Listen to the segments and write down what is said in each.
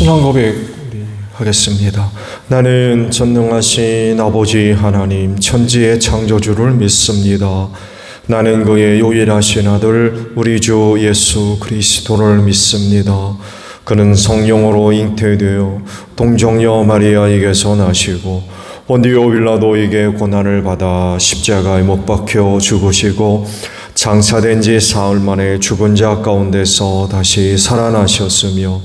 신앙 고백 우리 하겠습니다. 나는 전능하신 아버지 하나님 천지의 창조주를 믿습니다. 나는 그의 유일하신 아들 우리 주 예수 그리스도를 믿습니다. 그는 성령으로 잉태되어 동정녀 마리아에게서 나시고 본디오 빌라도에게 고난을 받아 십자가에 못 박혀 죽으시고 장사된 지 사흘 만에 죽은 자 가운데서 다시 살아나셨으며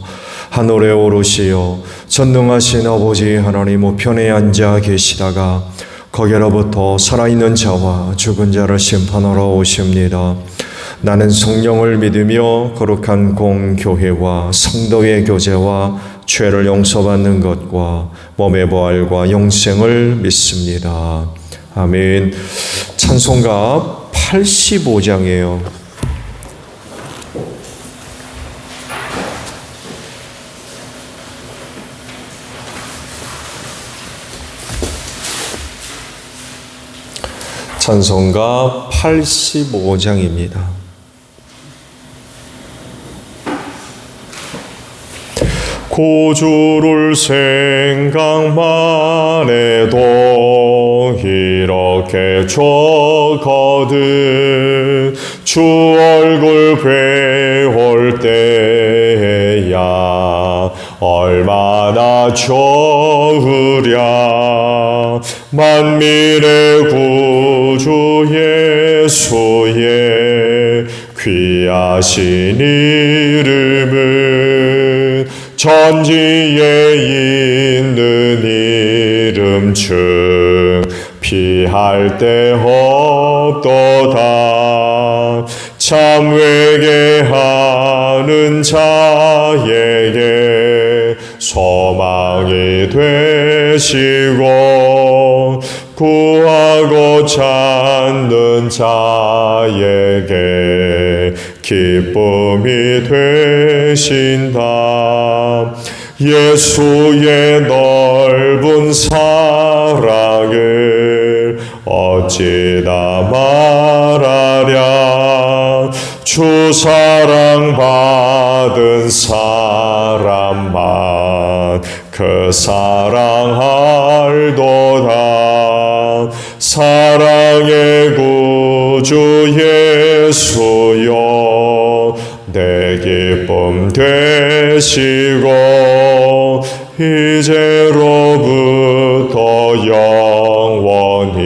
하늘에 오르시어 전능하신 아버지 하나님 우편에 앉아 계시다가 거기로부터 살아있는 자와 죽은 자를 심판하러 오십니다. 나는 성령을 믿으며 거룩한 공교회와 성도의 교제와 죄를 용서받는 것과 몸의 부활과 영생을 믿습니다. 아멘. 찬송가 85장이에요. 찬송가 85장입니다. 구주를 생각만 해도 이렇게 좋거든. 주 얼굴 뵈올 때야 얼마나 좋으랴. 만민의 구주 예수의 귀하신 이름은 전지에 있는 이름 중 피할 데 없도다. 참 회개하는 자에게 소망이 되시고 구하고 찾는 자에게 기쁨이 되신다. 예수의 넓은 사랑을 어찌다 말하랴. 주 사랑 받은 사람만 그 사랑 알도다. 사랑의 구주 예수여 내 기쁨 되시고 이제로부터 영원히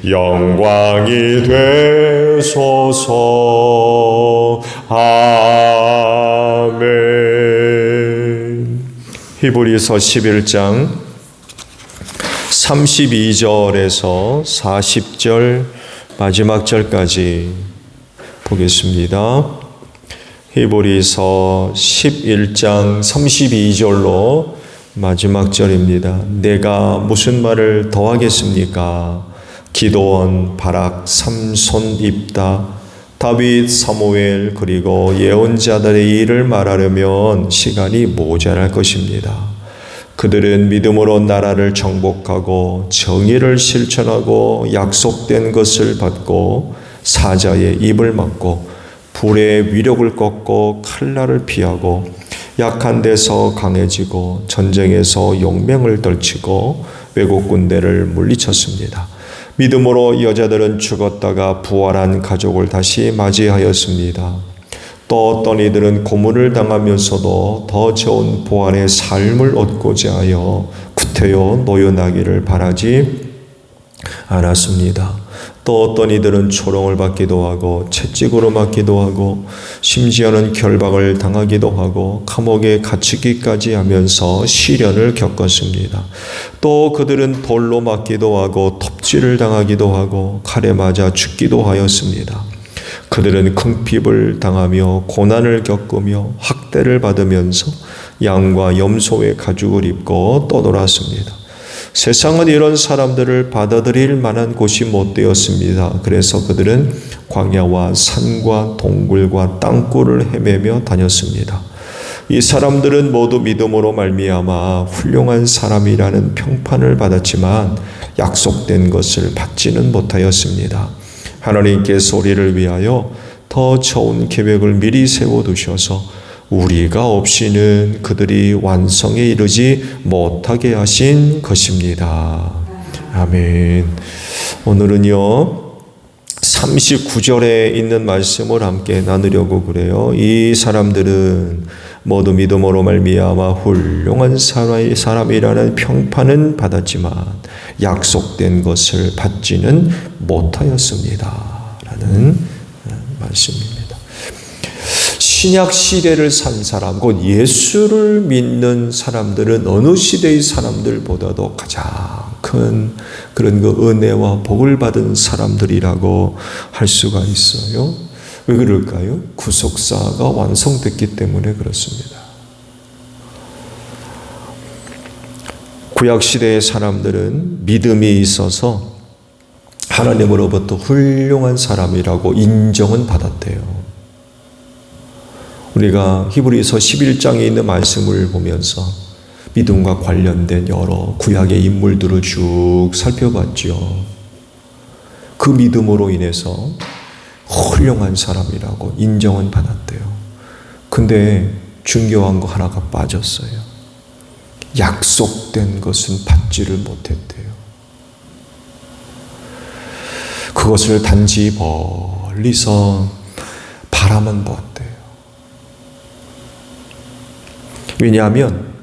영광이 되소서. 아멘. 히브리서 11장 32절에서 40절 마지막 절까지 보겠습니다. 히브리서 11장 32절로 마지막 절입니다. 내가 무슨 말을 더하겠습니까? 기드온, 바락, 삼손, 입다, 다윗, 사무엘 그리고 예언자들의 일을 말하려면 시간이 모자랄 것입니다. 그들은 믿음으로 나라를 정복하고 정의를 실천하고 약속된 것을 받고 사자의 입을 막고 불의 위력을 꺾고 칼날을 피하고 약한 데서 강해지고 전쟁에서 용맹을 떨치고 외국 군대를 물리쳤습니다. 믿음으로 여자들은 죽었다가 부활한 가족을 다시 맞이하였습니다. 또 어떤 이들은 고문을 당하면서도 더 좋은 부활의 삶을 얻고자 하여 구태여 노연하기를 바라지 않았습니다. 또 어떤 이들은 조롱을 받기도 하고 채찍으로 맞기도 하고 심지어는 결박을 당하기도 하고 감옥에 갇히기까지 하면서 시련을 겪었습니다. 또 그들은 돌로 맞기도 하고 톱질을 당하기도 하고 칼에 맞아 죽기도 하였습니다. 그들은 궁핍을 당하며 고난을 겪으며 학대를 받으면서 양과 염소의 가죽을 입고 떠돌았습니다. 세상은 이런 사람들을 받아들일 만한 곳이 못 되었습니다. 그래서 그들은 광야와 산과 동굴과 땅굴을 헤매며 다녔습니다. 이 사람들은 모두 믿음으로 말미암아 훌륭한 사람이라는 평판을 받았지만 약속된 것을 받지는 못하였습니다. 하나님께서 우리를 위하여 더 좋은 계획을 미리 세워두셔서 우리가 없이는 그들이 완성에 이르지 못하게 하신 것입니다. 아멘. 오늘은요 39절에 있는 말씀을 함께 나누려고 그래요. 이 사람들은 모두 믿음으로 말미암아 훌륭한 사람이라는 평판은 받았지만 약속된 것을 받지는 못하였습니다. 라는 말씀입니다. 신약 시대를 산 사람, 곧 예수를 믿는 사람들은 어느 시대의 사람들보다도 가장 큰 그런 그 은혜와 복을 받은 사람들이라고 할 수가 있어요. 왜 그럴까요? 구속사가 완성됐기 때문에 그렇습니다. 구약시대의 사람들은 믿음이 있어서 하나님으로부터 훌륭한 사람이라고 인정은 받았대요. 우리가 히브리서 11장에 있는 말씀을 보면서 믿음과 관련된 여러 구약의 인물들을 쭉 살펴봤죠. 그 믿음으로 인해서 훌륭한 사람이라고 인정은 받았대요. 근데 중요한 거 하나가 빠졌어요. 약속된 것은 받지를 못했대요. 그것을 단지 멀리서 바라만 보았대요. 왜냐하면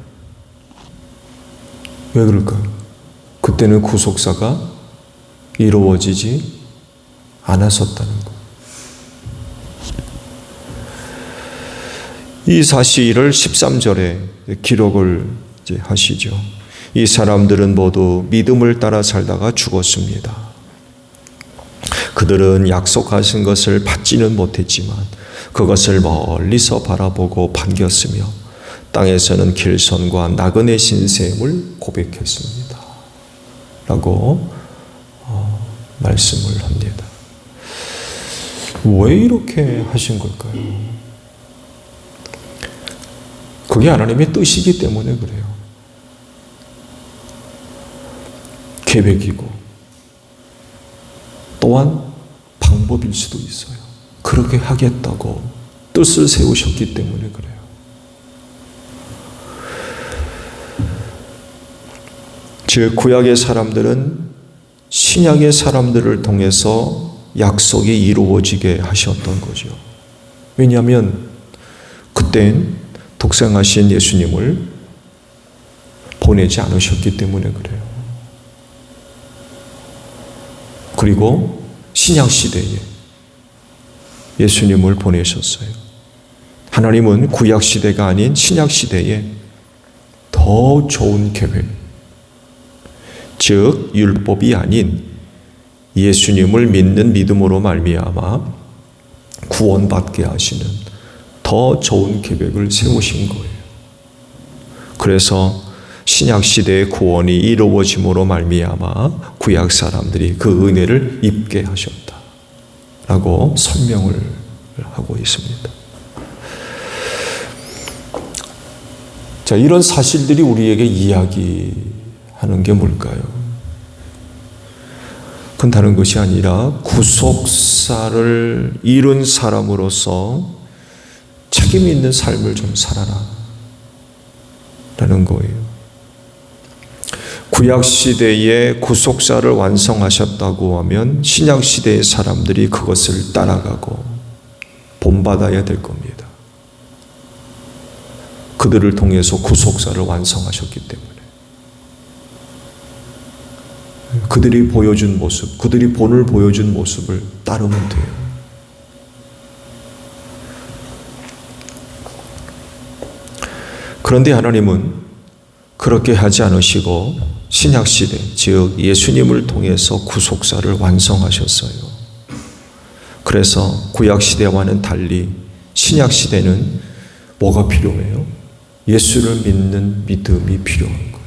왜 그럴까요? 그때는 구속사가 이루어지지 않았었다는 것. 이 사실을 13절에 기록을 이제 하시죠. 이 사람들은 모두 믿음을 따라 살다가 죽었습니다. 그들은 약속하신 것을 받지는 못했지만 그것을 멀리서 바라보고 반겼으며 땅에서는 길선과 나그네 신셈을 고백했습니다. 라고 말씀을 합니다. 왜 이렇게 하신 걸까요? 그게 하나님의 뜻이기 때문에 그래요. 계획이고 또한 방법일 수도 있어요. 그렇게 하겠다고 뜻을 세우셨기 때문에 그래요. 즉 구약의 사람들은 신약의 사람들을 통해서 약속이 이루어지게 하셨던 거죠. 왜냐하면 그땐 독생하신 예수님을 보내지 않으셨기 때문에 그래요. 그리고 신약 시대에 예수님을 보내셨어요. 하나님은 구약 시대가 아닌 신약 시대에 더 좋은 계획, 즉 율법이 아닌 예수님을 믿는 믿음으로 말미암아 구원받게 하시는 더 좋은 계획을 세우신 거예요. 그래서 신약 시대의 구원이 이루어짐으로 말미암아 구약 사람들이 그 은혜를 입게 하셨다라고 설명을 하고 있습니다. 자, 이런 사실들이 우리에게 이야기하는 게 뭘까요? 그건 다른 것이 아니라 구속사를 이룬 사람으로서 책임 있는 삶을 좀 살아라 라는 거예요. 구약시대에 구속사를 완성하셨다고 하면 신약시대의 사람들이 그것을 따라가고 본받아야 될 겁니다. 그들을 통해서 구속사를 완성하셨기 때문에. 그들이 보여준 모습, 그들이 본을 보여준 모습을 따르면 돼요. 그런데 하나님은 그렇게 하지 않으시고 신약시대, 즉 예수님을 통해서 구속사를 완성하셨어요. 그래서 구약시대와는 달리 신약시대는 뭐가 필요해요? 예수를 믿는 믿음이 필요한 거예요.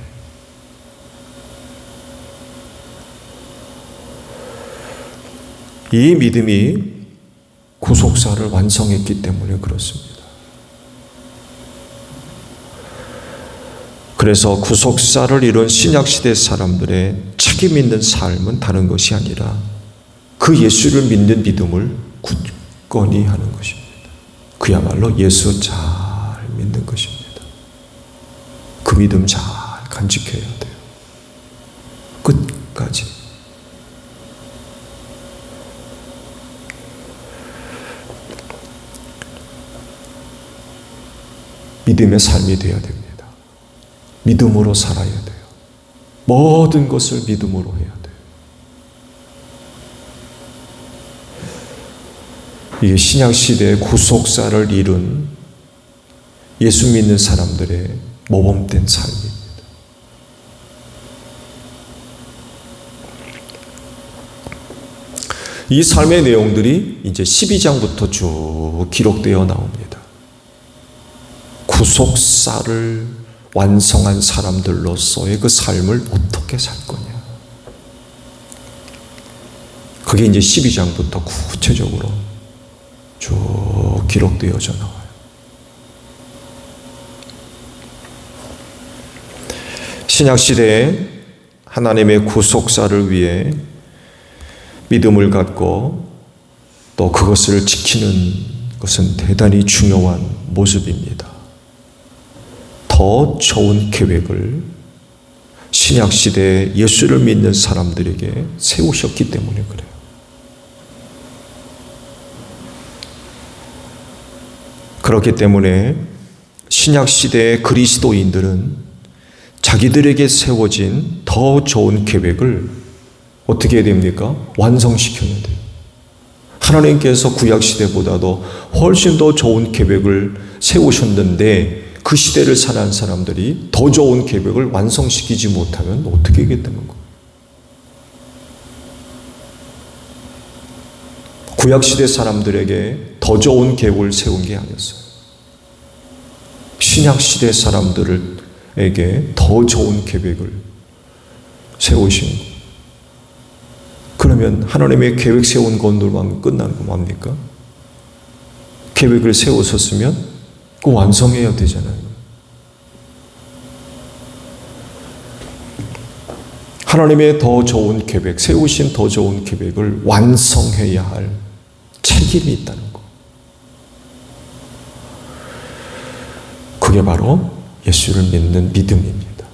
이 믿음이 구속사를 완성했기 때문에 그렇습니다. 그래서 구속사를 이룬 신약시대 사람들의 책임 있는 삶은 다른 것이 아니라 그 예수를 믿는 믿음을 굳건히 하는 것입니다. 그야말로 예수 잘 믿는 것입니다. 그 믿음 잘 간직해야 돼요. 끝까지. 믿음의 삶이 되어야 됩니다. 믿음으로 살아야 돼요. 모든 것을 믿음으로 해야 돼요. 이게 신약시대의 구속사를 이룬 예수 믿는 사람들의 모범된 삶입니다. 이 삶의 내용들이 이제 12장부터 쭉 기록되어 나옵니다. 구속사를 완성한 사람들로서의 그 삶을 어떻게 살 거냐. 그게 이제 12장부터 구체적으로 쭉 기록되어져 나와요. 신약시대에 하나님의 구속사를 위해 믿음을 갖고 또 그것을 지키는 것은 대단히 중요한 모습입니다. 더 좋은 계획을 신약시대에 예수를 믿는 사람들에게 세우셨기 때문에 그래요. 그렇기 때문에 신약시대의 그리스도인들은 자기들에게 세워진 더 좋은 계획을 어떻게 해야 됩니까? 완성시켜야 돼요. 하나님께서 구약시대보다도 훨씬 더 좋은 계획을 세우셨는데 그 시대를 살아온 사람들이 더 좋은 계획을 완성시키지 못하면 어떻게 하겠다는 거예요? 구약시대 사람들에게 더 좋은 계획을 세운 게 아니었어요. 신약시대 사람들에게 더 좋은 계획을 세우신 거예요. 그러면 하나님의 계획 세운 것으로만 끝나는 거 뭡니까? 계획을 세웠었으면 그 완성해야 되잖아요. 하나님의 더 좋은 계획, 세우신 더 좋은 계획을 완성해야 할 책임이 있다는 거. 그게 바로 예수를 믿는 믿음입니다.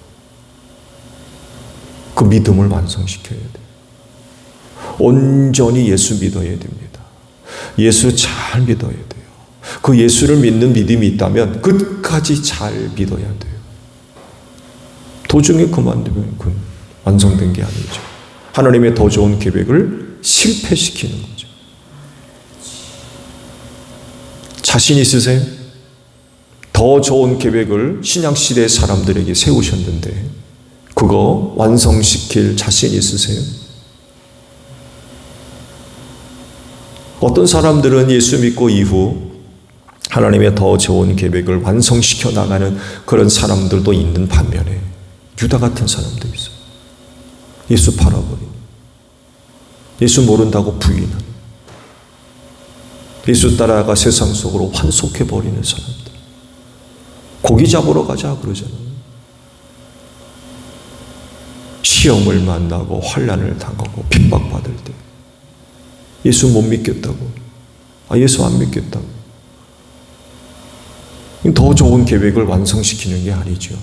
그 믿음을 완성시켜야 돼요. 온전히 예수 믿어야 됩니다. 예수 잘 믿어야 돼요. 그 예수를 믿는 믿음이 있다면 끝까지 잘 믿어야 돼요. 도중에 그만두면 그건 완성된 게 아니죠. 하나님의 더 좋은 계획을 실패시키는 거죠. 자신 있으세요? 더 좋은 계획을 신약시대 사람들에게 세우셨는데 그거 완성시킬 자신 있으세요? 어떤 사람들은 예수 믿고 이후 하나님의 더 좋은 계획을 완성시켜 나가는 그런 사람들도 있는 반면에 유다 같은 사람도 있어요. 예수 팔아버리는, 예수 모른다고 부인하는, 예수 따라가 세상 속으로 환속해버리는 사람들. 고기 잡으러 가자 그러잖아요. 시험을 만나고 환난을 당하고 핍박받을 때 예수 못 믿겠다고, 예수 안 믿겠다고. 더 좋은 계획을 완성시키는 게 아니죠.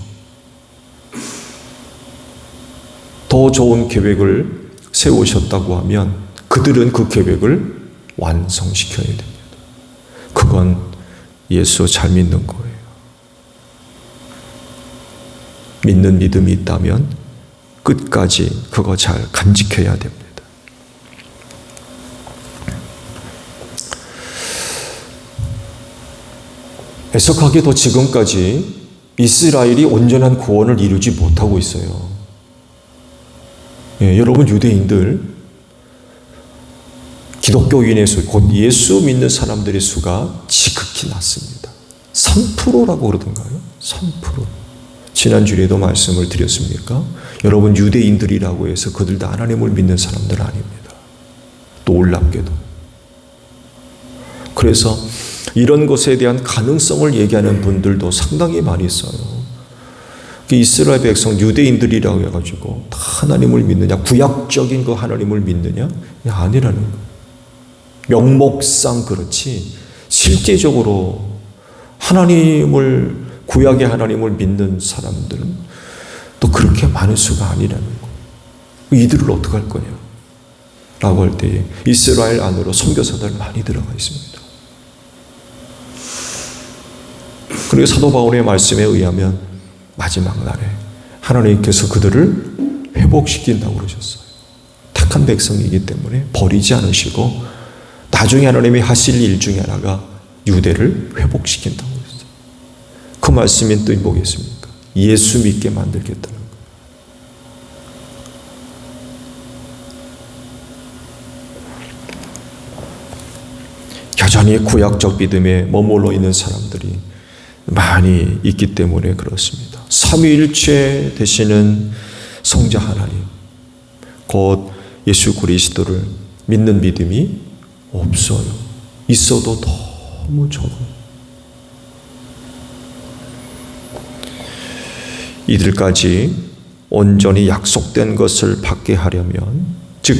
더 좋은 계획을 세우셨다고 하면 그들은 그 계획을 완성시켜야 됩니다. 그건 예수 잘 믿는 거예요. 믿는 믿음이 있다면 끝까지 그거 잘 간직해야 됩니다. 애석하게도 지금까지 이스라엘이 온전한 구원을 이루지 못하고 있어요. 여러분 유대인들, 기독교인의 수, 곧 예수 믿는 사람들의 수가 지극히 낮습니다. 3%라고 그러던가요? 3%. 지난주에도 말씀을 드렸습니까? 여러분 유대인들이라고 해서 그들 다 하나님을 믿는 사람들 아닙니다. 놀랍게도. 그래서 이런 것에 대한 가능성을 얘기하는 분들도 상당히 많이 있어요. 이스라엘 백성 유대인들이라고 해가지고 다 하나님을 믿느냐, 구약적인 그 하나님을 믿느냐? 아니라는 거예요. 명목상 그렇지 실제적으로 하나님을, 구약의 하나님을 믿는 사람들은 또 그렇게 많은 수가 아니라는 거예요. 이들을 어떻게 할 거냐 라고 할 때 이스라엘 안으로 선교사들 많이 들어가 있습니다. 그리고 사도 바울의 말씀에 의하면 마지막 날에 하나님께서 그들을 회복시킨다고 그러셨어요. 택한 백성이기 때문에 버리지 않으시고 나중에 하나님이 하실 일 중에 하나가 유대를 회복시킨다고 그랬어요. 그 말씀인 뜻이 뭐겠습니까? 예수 믿게 만들겠다는 거예요. 여전히 구약적 믿음에 머물러 있는 사람들이 많이 있기 때문에 그렇습니다. 삼위일체 되시는 성자 하나님, 곧 예수 그리스도를 믿는 믿음이 없어요. 있어도 너무 적어요. 이들까지 온전히 약속된 것을 받게 하려면, 즉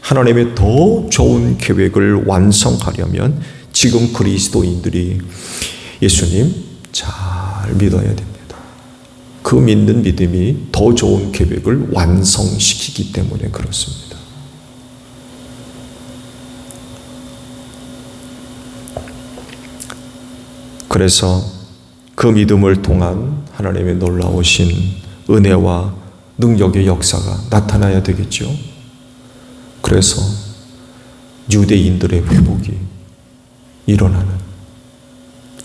하나님의 더 좋은 계획을 완성하려면 지금 그리스도인들이 예수님 잘 믿어야 됩니다. 그 믿는 믿음이 더 좋은 계획을 완성시키기 때문에 그렇습니다. 그래서 그 믿음을 통한 하나님의 놀라우신 은혜와 능력의 역사가 나타나야 되겠죠. 그래서 유대인들의 회복이 일어나는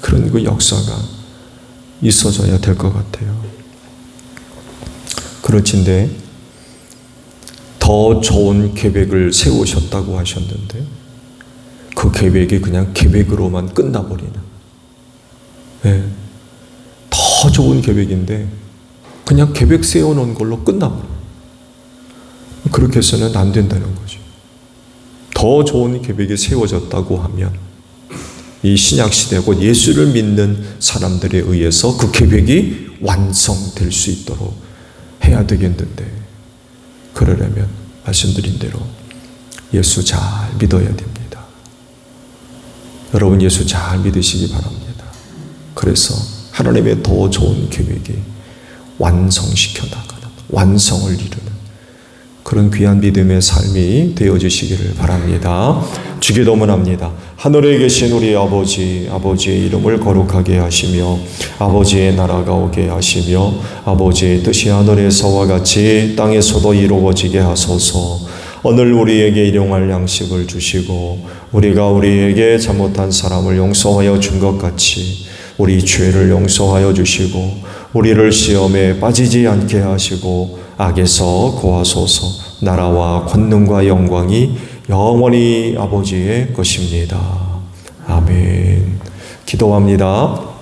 그런 그 역사가 있어져야 될 것 같아요. 그렇진데 더 좋은 계획을 세우셨다고 하셨는데 그 계획이 그냥 계획으로만 끝나버리는, 더 좋은 계획인데 그냥 계획 세워놓은 걸로 끝나버려요. 그렇게 해서는 안 된다는 거죠. 더 좋은 계획이 세워졌다고 하면 이 신약시대 곧 예수를 믿는 사람들에 의해서 그 계획이 완성될 수 있도록 해야 되겠는데, 그러려면 말씀드린 대로 예수 잘 믿어야 됩니다. 여러분 예수 잘 믿으시기 바랍니다. 그래서 하나님의 더 좋은 계획이 완성시켜 나가는, 완성을 이루는 그런 귀한 믿음의 삶이 되어주시기를 바랍니다. 주기도문합니다. 하늘에 계신 우리 아버지, 아버지의 이름을 거룩하게 하시며 아버지의 나라가 오게 하시며 아버지의 뜻이 하늘에서와 같이 땅에서도 이루어지게 하소서. 오늘 우리에게 일용할 양식을 주시고 우리가 우리에게 잘못한 사람을 용서하여 준 것 같이 우리 죄를 용서하여 주시고 우리를 시험에 빠지지 않게 하시고 악에서 구하소서. 나라와 권능과 영광이 영원히 아버지의 것입니다. 아멘. 기도합니다.